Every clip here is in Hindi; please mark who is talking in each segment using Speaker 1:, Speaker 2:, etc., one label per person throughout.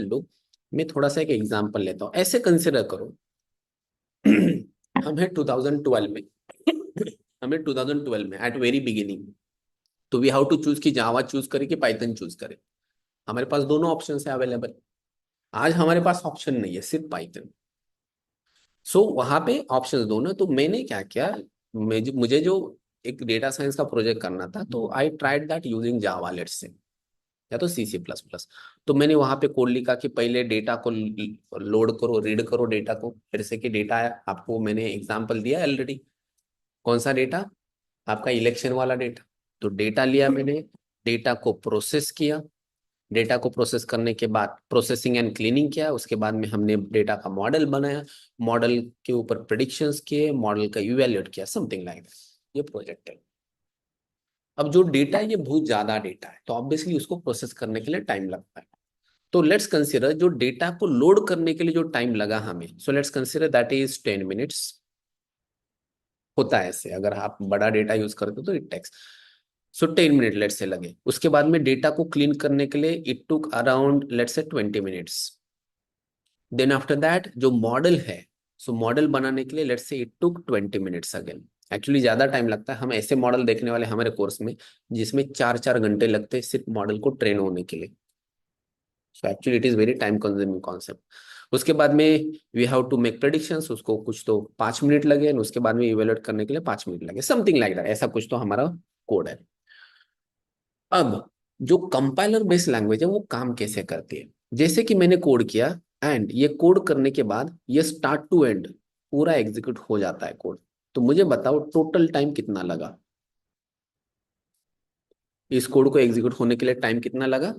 Speaker 1: लो, मैं थोड़ा सा एक एग्जांपल लेता हूँ। ऐसे कंसिडर करो हमें 2012 में हमें 2012 में एट वेरी बिगिनिंग तो वी हाउ टू चूज कि जावा चूज करे कि पाइथन चूज करे। हमारे पास दोनों ऑप्शन है अवेलेबल। आज हमारे पास ऑप्शन नहीं है, सिर्फ पाइथन। सो वहां पे ऑप्शंस दोनों। तो मैंने क्या किया, मुझे जो एक डेटा साइंस का प्रोजेक्ट करना था, तो I tried that using Java let's say, या तो C++। तो मैंने वहां पे कोड लिखा कि पहले डेटा को लोड करो, रीड करो डेटा को। फिर से कि डेटा है, आपको मैंने एग्जांपल दिया ऑलरेडी। कौन सा डेटा? आपका इलेक्शन वाला डेटा। तो डेटा लिया मैंने, डेटा को प्रोसेस किया। डेटा को प्रोसेस करने के बाद प्रोसेसिंग एंड क्लीनिंग किया। उसके बाद में हमने डेटा का मॉडल बनाया, मॉडल के ऊपर प्रिडिक्शंस किए, मॉडल का इवैल्यूएट किया, समथिंग लाइक दैट। ये प्रोजेक्ट है। अब जो डेटा है ये बहुत ज्यादा डेटा है, तो ऑब्वियसली उसको प्रोसेस करने के लिए टाइम लगता है। तो लेट्स कंसिडर जो डेटा को लोड करने के लिए जो टाइम लगा हमें, so let's consider that is 10 minutes. होता है ऐसे, अगर आप बड़ा डेटा यूज करते हो तो it takes. So 10 minute let's say लगे। उसके बाद में डेटा को क्लीन करने के लिए it took around let's say 20 minutes. Then after that जो मॉडल है, सो मॉडल बनाने के लिए let's say it took 20 minutes again. Actually ज्यादा टाइम लगता है। हम ऐसे मॉडल देखने वाले हमारे कोर्स में जिसमें 4-4 घंटे लगते हैं सिर्फ मॉडल को ट्रेन होने के लिए। So actually it is very time consuming concept. उसके बाद में we have to make predictions, उसको कुछ तो 5 मिनट लगे। उसके बाद में इवेलुएट करने के लिए 5 मिनट लगे, समथिंग लाइक दैट। ऐसा कुछ तो हमारा कोड है। अब जो कंपाइलर बेस्ड लैंग्वेज है वो काम कैसे करती है? जैसे कि मैंने कोड किया, एंड ये कोड करने के बाद ये स्टार्ट टू एंड पूरा एग्जीक्यूट हो जाता है कोड। तो मुझे बताओ टोटल टाइम कितना लगा? इस कोड को एग्जीक्यूट होने के लिए टाइम कितना लगा?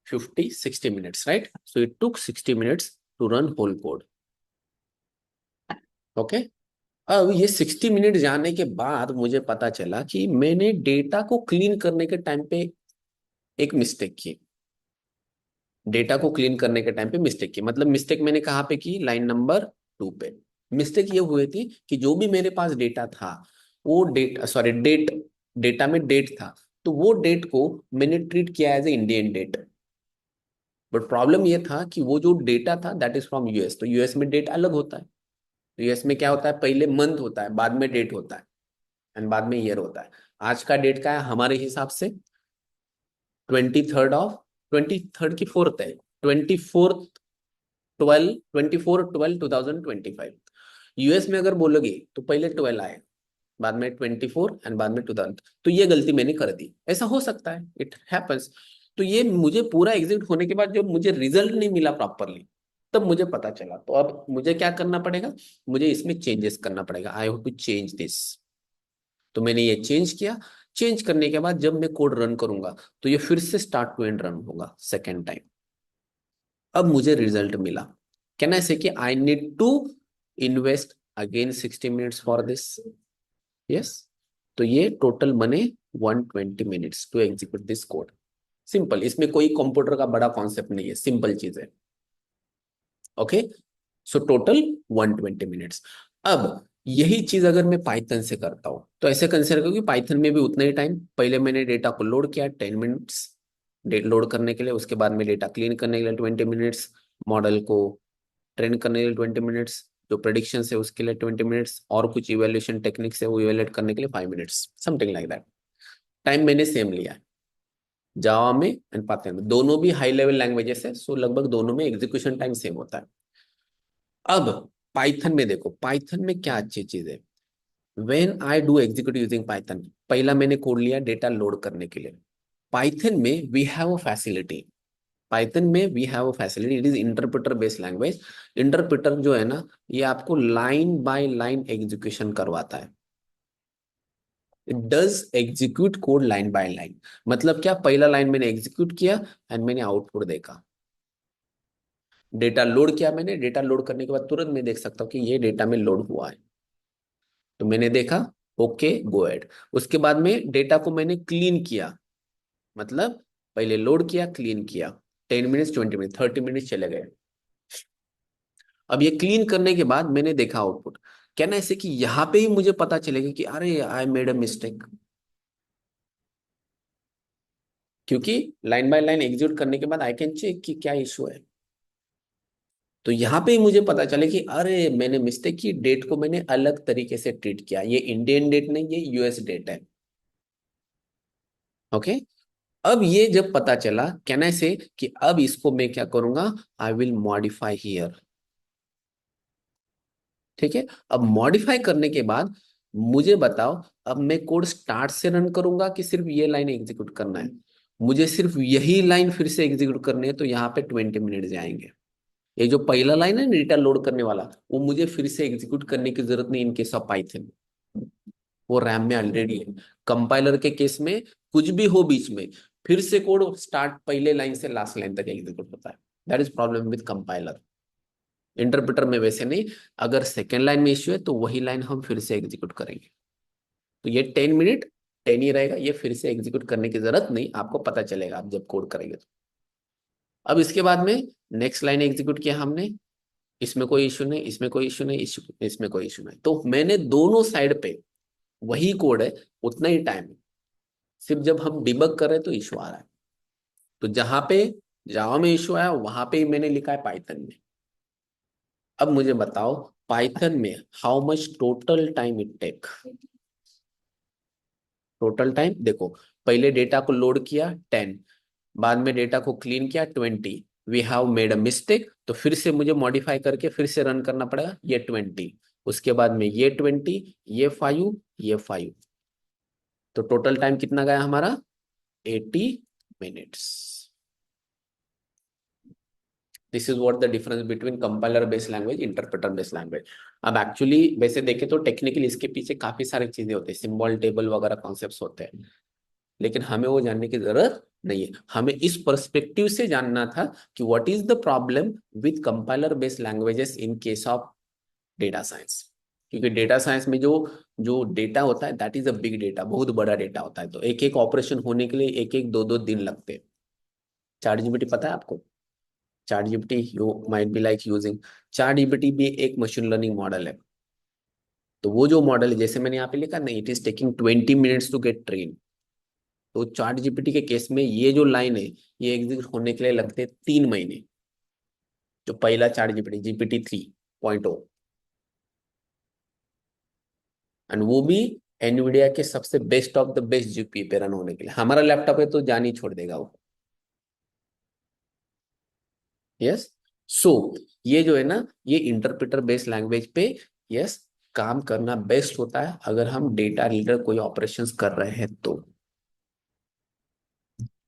Speaker 1: 50-60 minutes, right? So it took 60 minutes to run whole code. Okay. अब ये 60 मिनट जाने के बाद मुझे पता चला कि मैंने डेटा को क्लीन करने के टाइम पे एक मिस्टेक की। डेटा को क्लीन करने के टाइम पे मिस्टेक की, मतलब मिस्टेक मैंने कहाँ पे की? लाइन नंबर 2 पे। मिस्टेक ये हुई थी कि जो भी मेरे पास डेटा था, वो डेट सॉरी डेट डेटा में डेट था, तो वो डेट को मैंने ट्रीट किया as a Indian date. But problem ये था कि वो जो डेटा था दैट इज फ्रॉम यूएस। तो यूएस में डेट अलग होता है। तो यूएस में क्या होता है? पहले मंथ होता है, बाद में डेट होता है, एंड बाद में ईयर होता है। आज का डेट का है हमारे हिसाब से 23rd की फोर्थ है, 24/12/2025। यूएस में अगर बोलोगे तो पहले 12 आए, बाद में 24 एंड बाद में 2000। तो ये गलती मैंने कर दी। ऐसा हो सकता है, इट हैपेंस। तो ये मुझे पूरा एग्जिट होने के बाद जब मुझे रिजल्ट नहीं मिला प्रॉपरली, तब मुझे पता चला। तो अब मुझे क्या करना पड़ेगा? मुझे इसमें चेंजेस करना पड़ेगा। I have to change this. तो मैंने ये चेंज किया। चेंज करने के बाद जब मैं कोड रन करूंगा तो ये फिर से स्टार्ट टू एंड रन होगा सेकेंड टाइम। अब मुझे रिजल्ट मिला। कैन आई से कि I need to invest again 60 minutes for this? Yes. तो ये टोटल बने 120 minutes to execute this code. Simple, इसमें कोई कंप्यूटर का बड़ा कॉन्सेप्ट नहीं है, सिंपल चीज है। ओके। So total 120 minutes. अब यही चीज अगर मैं पाइथन से करता हूं तो ऐसे कंसिडर करो कि पाइथन में भी उतना ही टाइम। पहले मैंने डेटा को लोड किया 10 मिनट्स, डेट लोड करने के लिए। उसके बाद में डेटा क्लीन करने के लिए 20 मिनट्स, मॉडल को ट्रेन करने के लिए 20 मिनट्स, जो प्रेडिक्शन है उसके लिए 20 मिनट्स, और कुछ इवेल्यूशन टेक्निक्स है वो इवेल्यूएट करने के लिए 5 minutes, something like that. Time मैंने सेम लिया है जावा में एंड पाइथन में। दोनों भी हाई लेवल लैंग्वेजेस है, सो लगभग दोनों में एग्जीक्यूशन टाइम सेम होता है। अब पाइथन में देखो, पाइथन में क्या अच्छी चीज है। When I do execute using Python, पहला मैंने कोड लिया डेटा लोड करने के लिए। पाइथन में we have a facility. Python में we have a facility, it is interpreter based language. Interpreter जो है ना, ये आपको लाइन बाय लाइन एग्जीक्यूशन करवाता है। It does execute code line by line. मतलब क्या? पहला लाइन मैंने एग्जीक्यूट किया एंड मैंने आउटपुट देखा। डेटा लोड किया मैंने, डेटा लोड करने के बाद तुरंत मैं देख सकता हूँ कि ये डेटा में लोड हुआ है। तो मैंने देखा, ओके गो एड। उसके बाद में डेटा को मैंने क्लीन किया, मतलब पहले लोड किया, क्लीन किया। 10 मिनट्स, 20 मिनट, 30 मिनट्स चले गए। अब ये क्लीन करने के बाद मैंने देखा आउटपुट। क्या ना ऐसे कि यहाँ पे ही मुझे पता चलेगा कि अरे आई मेड अ मिस्टेक। क्योंकि लाइन बाय लाइन एग्जीक्यूट करने के बाद आई कैन चेक कि क्या इशू है। तो यहाँ पे ही मुझे पता चले कि अरे मैंने मिस्टेक की, डेट को मैंने अलग तरीके से ट्रीट किया, ये इंडियन डेट नहीं, ये यूएस डेट है। ओके। अब ये जब पता चला, कैन आई से कि अब इसको मैं क्या करूंगा, आई विल मॉडिफाई हियर। ठीक है। अब मॉडिफाई करने के बाद मुझे बताओ, अब मैं कोड स्टार्ट से रन करूंगा कि सिर्फ ये लाइन एग्जीक्यूट करना है। मुझे सिर्फ यही लाइन फिर से एग्जीक्यूट करनी है, तो यहाँ पे 20 मिनट जाएंगे। ये जो पहला लाइन है ना डेटा लोड करने वाला, वो मुझे फिर से एग्जीक्यूट करने की जरूरत नहीं इन केस ऑफ पाइथन, वो रैम में ऑलरेडी है। कंपाइलर के केस में कुछ भी हो बीच में, फिर से कोड स्टार्ट पहले लाइन से लास्ट लाइन तक एग्जीक्यूट होता है। That is problem with compiler. Interpreter में वैसे नहीं, अगर सेकेंड लाइन में इश्यू है तो वही लाइन हम फिर से एग्जीक्यूट करेंगे। तो ये 10 मिनट 10 ही रहेगा, ये फिर से एग्जीक्यूट करने की जरूरत नहीं, आपको पता चलेगा आप जब कोड करेंगे तो। अब इसके बाद में नेक्स्ट लाइन एग्जीक्यूट किया हमने, इसमें कोई इशू नहीं, इसमें कोई इशू नहीं, इसमें कोई इशू नहीं, तो मैंने दोनों साइड पे वही कोड है, उतना ही टाइम है। सिर्फ जब हम डिबग कर रहे हैं तो इशू आ रहा है। तो जहां पे जावा में इशू आया वहां पे ही मैंने लिखा है पाइथन में। अब मुझे बताओ पाइथन में how much total time it take. Total time देखो, पहले डेटा को लोड किया 10, बाद में डेटा को क्लीन किया 20, we have made a mistake, तो फिर से मुझे मॉडिफाई करके फिर से रन करना पड़ेगा ये 20, उसके बाद में ये 20, ये 5, ये 5, तो टोटल टाइम कितना गया हमारा, 80 minutes. This is what the difference between compiler based language, interpreter based language. अब एक्चुअली वैसे देखे तो टेक्निकली इसके पीछे काफी सारी चीजें होती है, सिंबल टेबल वगैरह कॉन्सेप्ट्स होते हैं, लेकिन हमें वो जानने की जरूरत नहीं है। हमें इस पर्सपेक्टिव से जानना था कि what is the problem with compiler based languages in case of data science. क्योंकि डेटा साइंस में जो जो डेटा होता है that is a big data, बहुत बड़ा डेटा होता है, तो एक एक ऑपरेशन होने के लिए एक एक दो दो दिन लगते हैं। चार्ट जीपीटी पता है आपको, chart GPT you might be like using, chart GPT भी एक मशीन लर्निंग मॉडल है। तो वो जो मॉडल है, जैसे मैंने यहाँ पे लिखा नहीं, it is taking 20 minutes to get train, तो चार्ट जीपीटी के केस में ये जो लाइन है ये एग्जीक्यूट होने के लिए लगते हैं 3 महीने। जो पहला चार्ट जीपीटी जीपीटी 3.0, एंड वो भी एनवीडिया के सबसे best of the best GPU पे रन होने के लिए, हमारा लैपटॉप है तो जान ही छोड़ देगा वो। यस। सो ये जो है ना, ये इंटरप्रेटर बेस्ड लैंग्वेज पे यस काम करना बेस्ट होता है अगर हम डेटा रिलेटेड कोई ऑपरेशंस कर रहे हैं तो।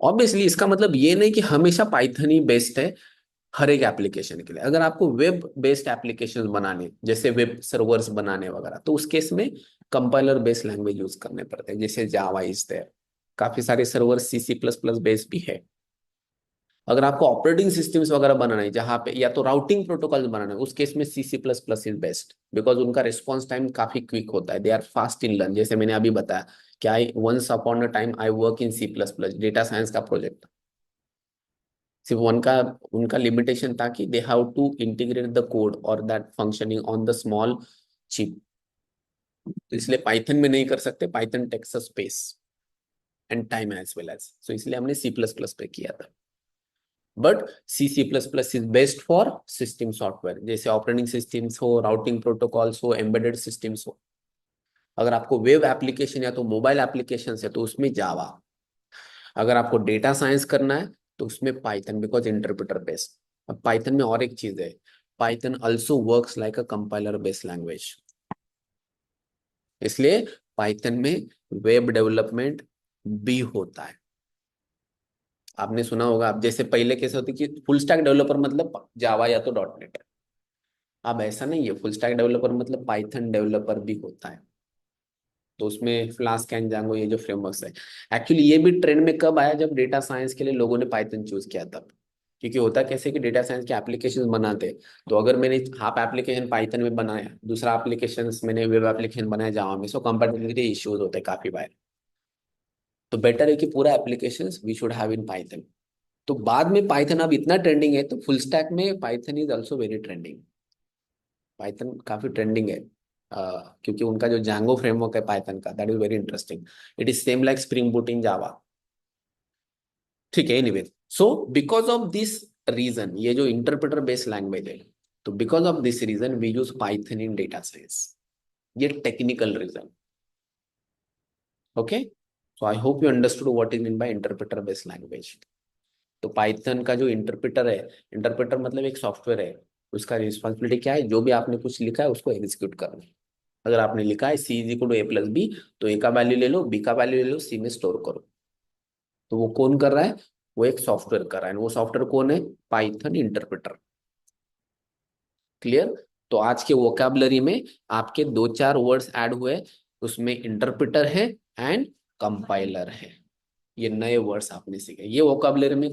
Speaker 1: ऑब्वियसली इसका मतलब ये नहीं कि हमेशा पाइथन ही बेस्ट है हर एक एप्लीकेशन के लिए। अगर आपको वेब बेस्ड एप्लीकेशन बनाने, जैसे वेब सर्वर्स बनाने वगैरह, तो उस केस में कंपाइलर बेस्ड लैंग्वेज यूज करने पड़ते हैं, जैसे जावा इज देयर। काफी सारे server C C plus plus based भी है। अगर आपको ऑपरेटिंग सिस्टम्स वगैरह बनाना है जहाँ पे, या तो राउटिंग प्रोटोकॉल बनाना है, उस केस में C C plus plus is best, because उनका रिस्पॉन्स टाइम काफी क्विक होता है, they are fast in learn. जैसे मैंने अभी बताया कि I once upon a time I work in C plus plus, data science का प्रोजेक्ट। सिर्फ उनका उनका लिमिटेशन था कि they have to integrate the code और that functioning on the small chip, तो इसलिए पाइथन में नहीं कर सकते, Python takes space and time as well as, so इसलिए हमने सी प्लस प्लस पे किया था। But C C plus plus is best for system software, जैसे ऑपरेटिंग सिस्टम्स हो, राउटिंग प्रोटोकॉल्स हो, एम्बेडेड सिस्टम्स हो। अगर आपको वेब एप्लीकेशन या तो मोबाइल एप्लीकेशन है तो उसमें जावा। अगर आपको डेटा साइंस करना है तो उसमें पाइथन, बिकॉज इंटरप्रेटर बेस्ड। अब पाइथन में और एक चीज है, पाइथन ऑल्सो वर्क्स लाइक अ कंपाइलर बेस्ड लैंग्वेज, इसलिए पाइथन में वेब डेवलपमेंट भी होता है। आपने सुना होगा, आप जैसे पहले कैसे होती कि फुल स्टैक डेवलपर मतलब जावा या तो डॉट नेट, अब ऐसा नहीं है, फुल स्टैक डेवलपर मतलब पाइथन डेवलपर भी होता है। तो उसमें फ्लास्क एंड जांगो ये जो फ्रेमवर्क्स है, एक्चुअली ये भी ट्रेंड में कब आया, जब डेटा साइंस के लिए लोगों ने पाइथन चूज किया तब। क्योंकि होता कैसे कि डेटा साइंस के एप्लीकेशन बनाते, तो अगर मैंने हाफ एप्लीकेशन पाइथन में बनाया, दूसरा एप्लीकेशन मैंने वेब एप्लीकेशन बनाया जावा में, सो कंपैटिबिलिटी इश्यूज होते हैं काफी बार। तो बेटर है कि पूरा application we should have in Python. तो बाद में पाइथन अब इतना ट्रेंडिंग है, तो फुल स्टैक में Python is also very trending. Python काफी ट्रेंडिंग है, क्योंकि उनका जो जैंगो फ्रेमवर्क है पाइथन का, that is very interesting. It is same like spring boot in Java. ठीक है, anyway, so because of this reason, ये जो इंटरप्रेटर बेस्ड लैंग्वेज है, तो because of this reason we use Python in data science, ये technical reason. Okay, so I hope you understood what is mean by interpreter based language. तो पाइथन का जो इंटरप्रेटर है, इंटरप्रेटर मतलब एक सॉफ्टवेयर है, उसका रिस्पॉन्सिबिलिटी क्या है, जो भी आपने कुछ लिखा है उसको एग्जीक्यूट करना। अगर आपने लिखा है C is equal to A plus B, तो ए का वैल्यू ले लो, बी का वैल्यू ले लो, सी में स्टोर करो। तो वो कौन कर रहा है, वो एक सॉफ्टवेयर कर रहा है, वो सॉफ्टवेयर कौन है, पाइथन इंटरप्रेटर। क्लियर। तो आज के वोकैबुलरी में आपके दो चार वर्ड्स ऐड हुए, उसमें इंटरप्रेटर है एंड कंपाइलर है। ये नए वर्ड्स आपने सीखे, ये वोकैबुलरी में